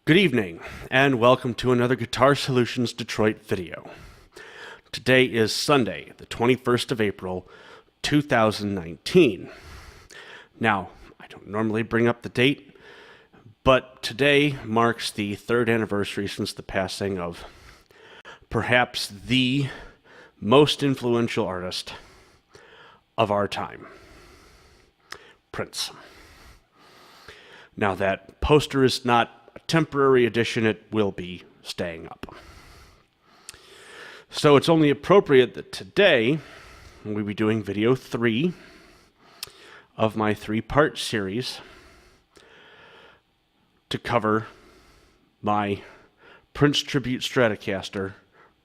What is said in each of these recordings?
Good evening, and welcome to another Guitar Solutions Detroit video. Today is Sunday, the 21st of April, 2019. Now, I don't normally bring up the date, but today marks the third anniversary since the passing of perhaps the most influential artist of our time, Prince. Now, that poster is not a temporary addition, it will be staying up. So it's only appropriate that today we'll be doing video 3 of my 3-part series to cover my Prince Tribute Stratocaster,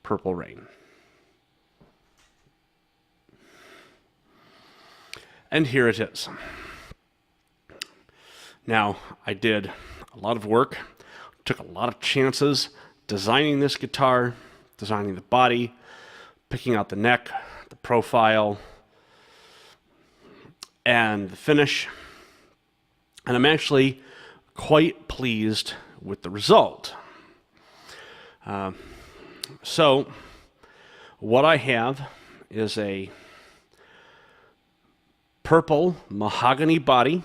Purple Rain. And here it is. Now, I did a lot of work, took a lot of chances designing this guitar, designing the body, picking out the neck, the profile, and the finish. And I'm actually quite pleased with the result. So what I have is a purple mahogany body,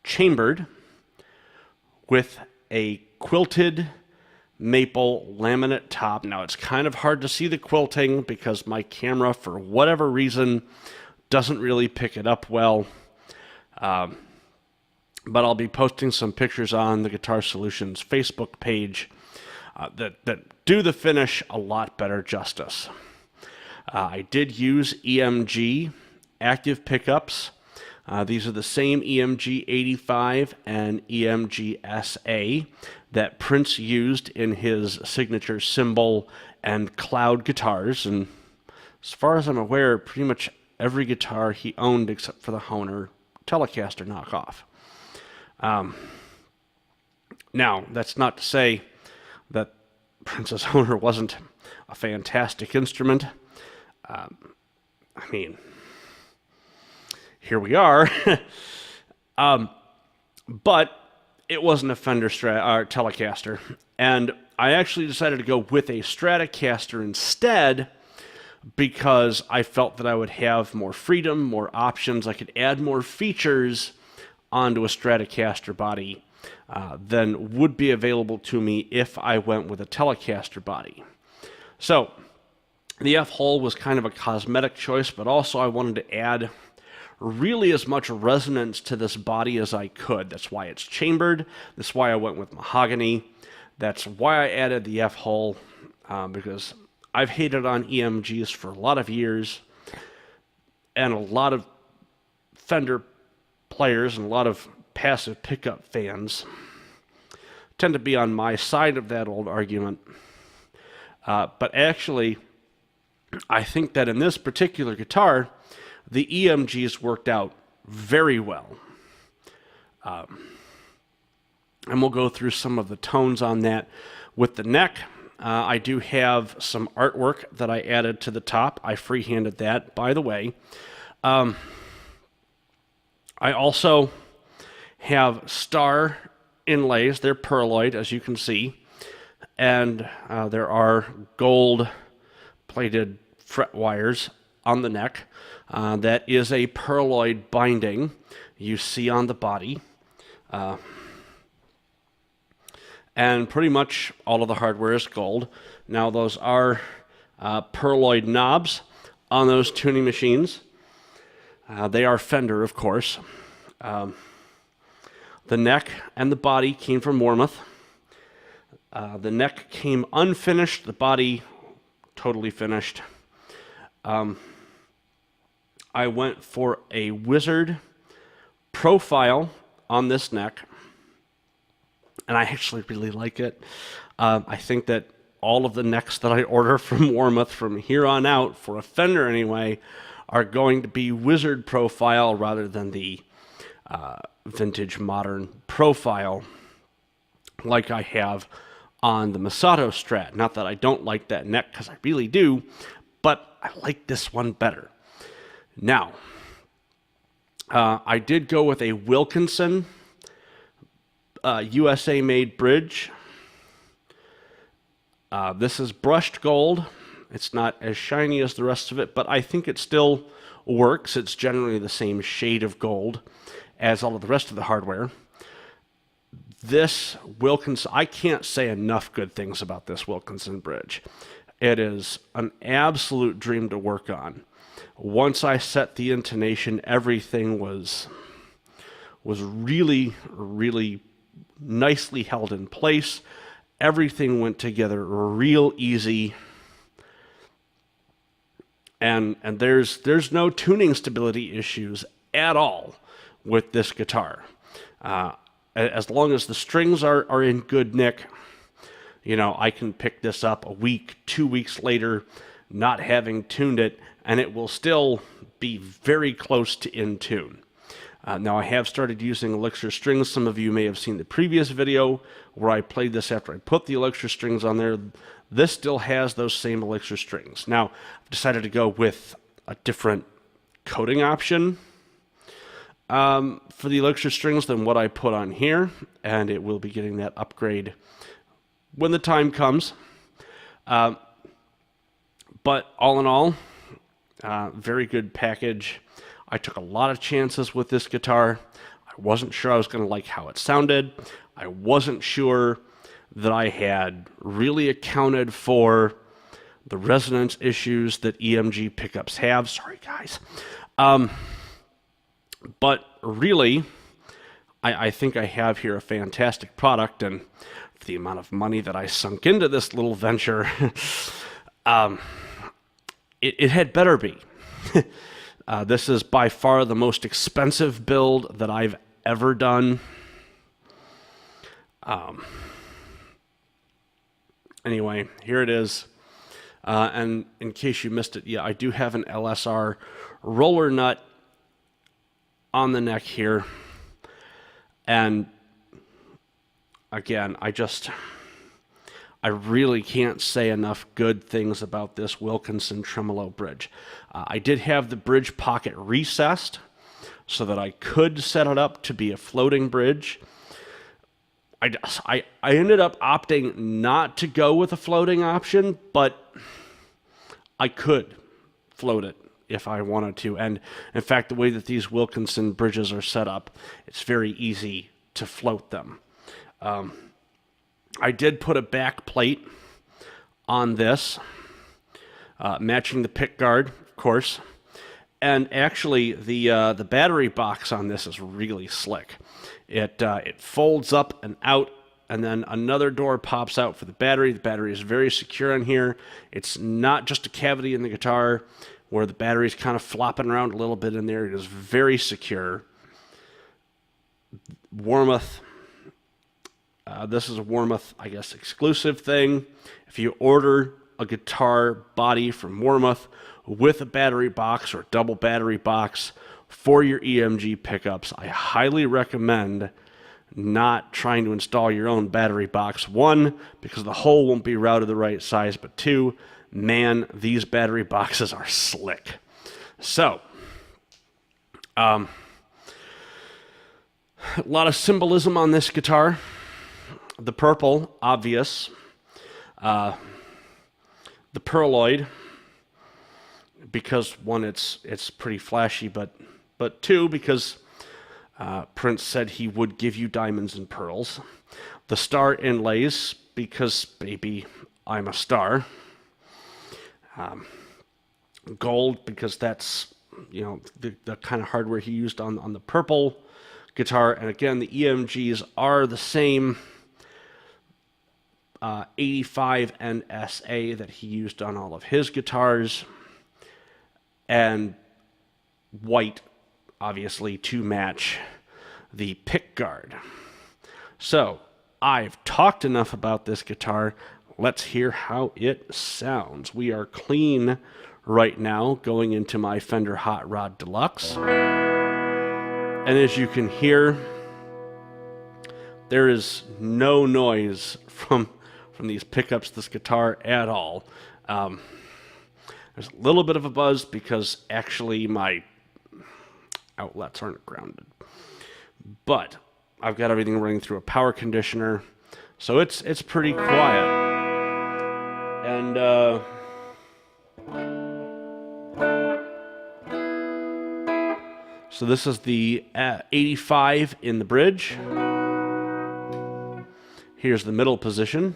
chambered with a quilted maple laminate top. Now, it's kind of hard to see the quilting because my camera, for whatever reason, doesn't really pick it up well. But I'll be posting some pictures on the Guitar Solutions Facebook page that do the finish a lot better justice. I did use EMG active pickups. These are the same EMG 85 and EMG SA that Prince used in his signature cymbal and cloud guitars. And as far as I'm aware, pretty much every guitar he owned except for the Hohner Telecaster knockoff. Now, that's not to say that Prince's Hohner wasn't a fantastic instrument. I mean, here we are. But it wasn't a Fender Telecaster. And I actually decided to go with a Stratocaster instead because I felt that I would have more freedom, more options. I could add more features onto a Stratocaster body than would be available to me if I went with a Telecaster body. So the F-hole was kind of a cosmetic choice, but also I wanted to add really as much resonance to this body as I could. That's why it's chambered. That's why I went with mahogany. That's why I added the F-hole, because I've hated on EMGs for a lot of years, and a lot of Fender players and a lot of passive pickup fans tend to be on my side of that old argument. But actually, I think that in this particular guitar, the EMGs worked out very well. And we'll go through some of the tones on that. With the neck, I do have some artwork that I added to the top. I freehanded that, by the way. I also have star inlays. They're pearloid, as you can see. And there are gold-plated fret wires on the neck. That is a pearloid binding you see on the body. And pretty much all of the hardware is gold. Now, those are pearloid knobs on those tuning machines. They are Fender, of course. The neck and the body came from Warmoth. The neck came unfinished, the body totally finished. I went for a wizard profile on this neck, and I actually really like it. I think that all of the necks that I order from Warmoth from here on out, for a Fender anyway, are going to be wizard profile rather than the vintage modern profile like I have on the Masato Strat. Not that I don't like that neck, because I really do, but I like this one better. Now, I did go with a Wilkinson USA made bridge. This is brushed gold. It's not as shiny as the rest of it, but I think it still works. It's generally the same shade of gold as all of the rest of the hardware. This Wilkinson, I can't say enough good things about this Wilkinson bridge. It is an absolute dream to work on. Once I set the intonation, everything was really, really nicely held in place. Everything went together real easy. And there's no tuning stability issues at all with this guitar. As long as the strings are in good nick, you know, I can pick this up a week, 2 weeks later, not having tuned it, and it will still be very close to in tune. Now I have started using Elixir strings. Some of you may have seen the previous video where I played this after I put the Elixir strings on there. This still has those same Elixir strings. Now I've decided to go with a different coating option for the Elixir strings than what I put on here, and it will be getting that upgrade when the time comes. But all in all, very good package. I took a lot of chances with this guitar. I wasn't sure I was going to like how it sounded. I wasn't sure that I had really accounted for the resonance issues that EMG pickups have. Sorry, guys. But really, I think I have here a fantastic product, and for the amount of money that I sunk into this little venture, it had better be. This is by far the most expensive build that I've ever done. Anyway, here it is. And in case you missed it, yeah, I do have an LSR roller nut on the neck here. And again, I really can't say enough good things about this Wilkinson tremolo bridge. I did have the bridge pocket recessed so that I could set it up to be a floating bridge. I ended up opting not to go with a floating option, but I could float it if I wanted to. And in fact, the way that these Wilkinson bridges are set up, it's very easy to float them. I did put a back plate on this, matching the pick guard, of course. And actually, the battery box on this is really slick. It folds up and out, and then another door pops out for the battery. The battery is very secure in here. It's not just a cavity in the guitar where the battery is kind of flopping around a little bit in there. It is very secure. Warmoth. This is a Warmoth, I guess, exclusive thing. If you order a guitar body from Warmoth with a battery box or double battery box for your EMG pickups, I highly recommend not trying to install your own battery box. One, because the hole won't be routed the right size, but two, man, these battery boxes are slick. So, a lot of symbolism on this guitar. The purple, obvious. The pearloid, because one, it's pretty flashy, but two, because Prince said he would give you diamonds and pearls. The star inlays, because, baby, I'm a star. Gold, because that's, you know, the kind of hardware he used on the purple guitar. And again, the EMGs are the same 85 and SA that he used on all of his guitars. And white, obviously, to match the pick guard. So, I've talked enough about this guitar. Let's hear how it sounds. We are clean right now going into my Fender Hot Rod Deluxe. And as you can hear, there is no noise from these pickups, this guitar, at all. There's a little bit of a buzz because actually my outlets aren't grounded. But I've got everything running through a power conditioner, so it's pretty quiet. And so this is the 85 in the bridge. Here's the middle position.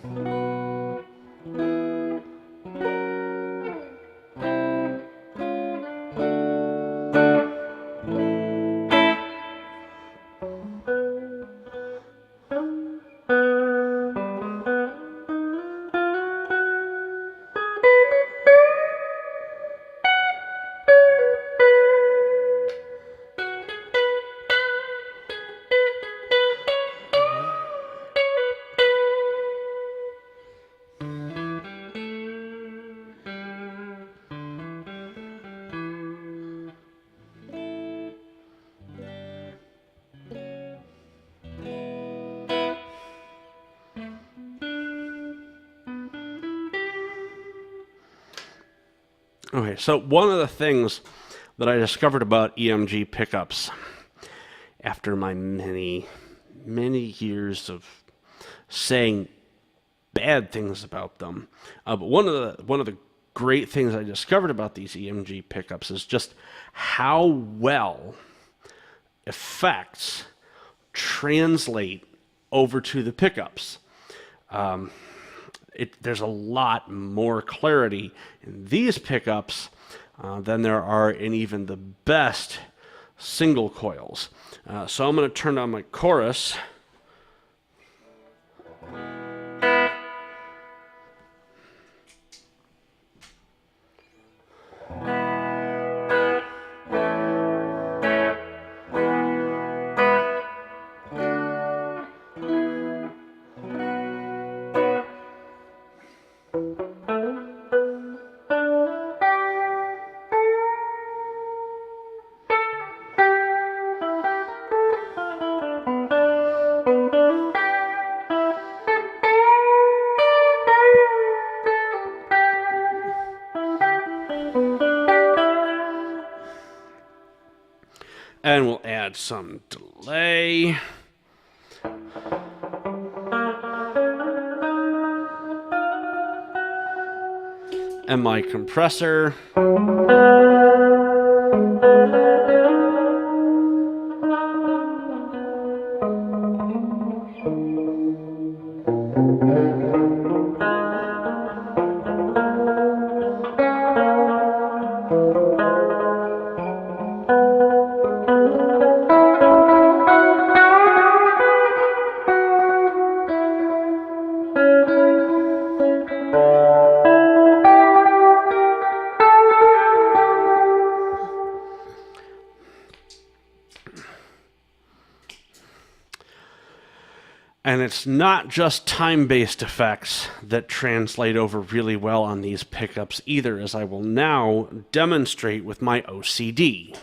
Okay, so one of the things that I discovered about EMG pickups after my many years of saying bad things about them, but one of the great things I discovered about these EMG pickups is just how well effects translate over to the pickups. There's a lot more clarity in these pickups than there are in even the best single coils. So I'm going to turn on my chorus. And we'll add some delay. And my compressor. And it's not just time-based effects that translate over really well on these pickups either, as I will now demonstrate with my OCD.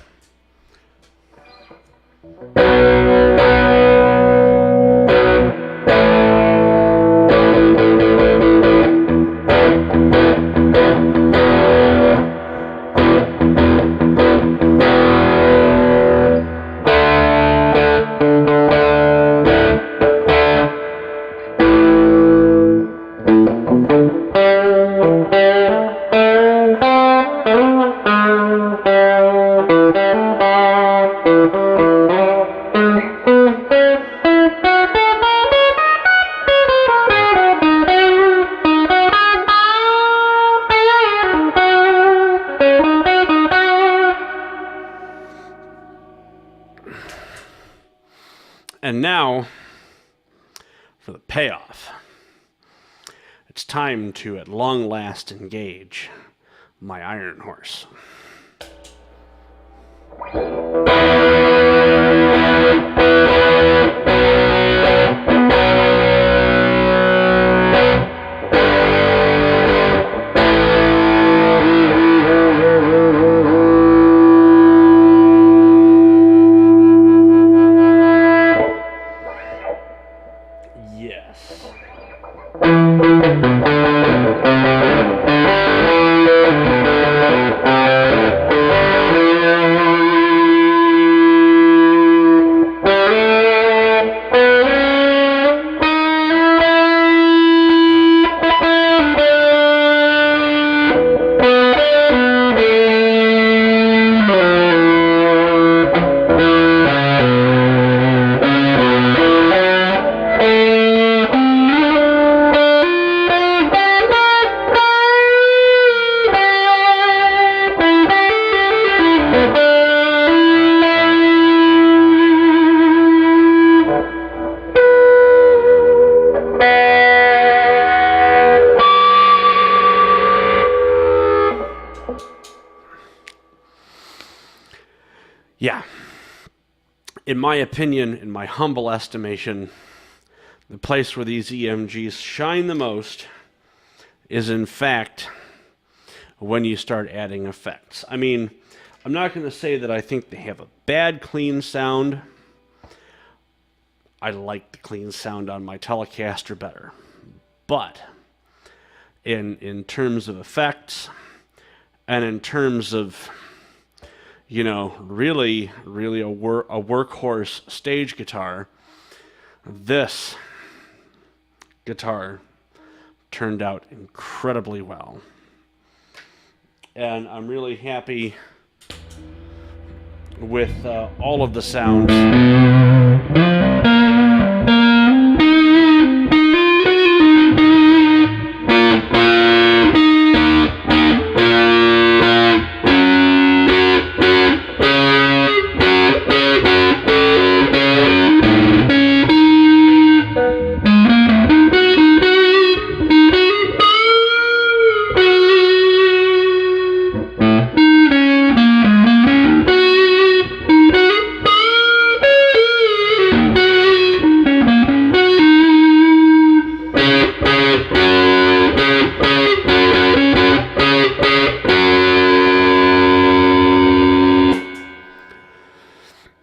And now, for the payoff. It's time to, at long last, engage my Iron Horse. in my opinion, in my humble estimation, the place where these EMGs shine the most is, in fact, when you start adding effects. I mean, I'm not going to say that I think they have a bad clean sound. I like the clean sound on my Telecaster better. But in terms of effects and in terms of, you know, really a workhorse stage guitar, this guitar turned out incredibly well. And I'm really happy with all of the sounds.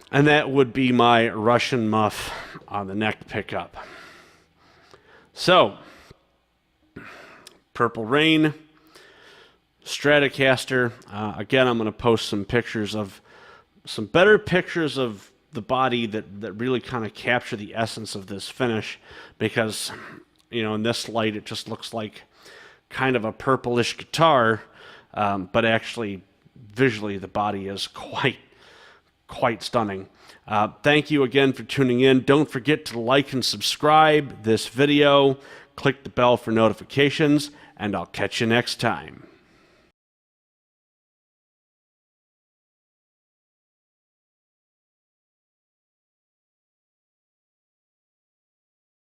And that would be my Russian Muff on the neck pickup. So, Purple Rain, Stratocaster. Again, I'm going to post some pictures of, some better pictures of the body that really kind of capture the essence of this finish, because, you know, in this light it just looks like kind of a purplish guitar, but actually visually the body is quite stunning. Thank you again for tuning in. Don't forget to like and subscribe this video. Click the bell for notifications, and I'll catch you next time.